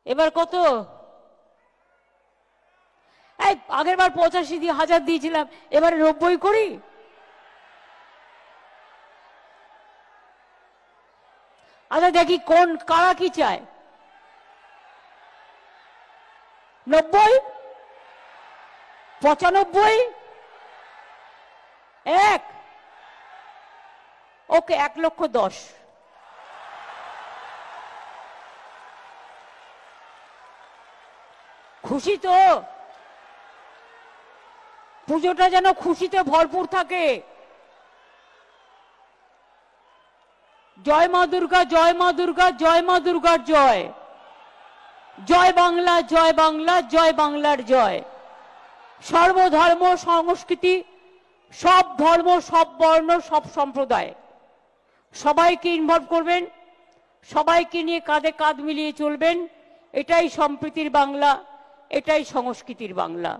এবার কত? এই আগের বার 85,000 দিয়েছিলাম, এবারে 90 করি। আচ্ছা দেখি কোন কারা কি চায়। 90, 95, 1, ওকে 1,10,000। খুশি তো? পুজোটা যেন খুশিতে ভরপুর থাকে। জয় মা দুর্গা, জয় মা দুর্গা, জয় মা দুর্গার জয়। জয় বাংলা, জয় বাংলা, জয় বাংলার জয়। সর্বধর্ম সংস্কৃতি, সব ধর্ম, সব বর্ণ, সব সম্প্রদায় সবাইকে ইনভলভ করবেন, সবাইকে নিয়ে কাঁধে কাঁধ মিলিয়ে চলবেন। এটাই সম্প্রীতির বাংলা, এটাই সংস্কৃতির বাংলা।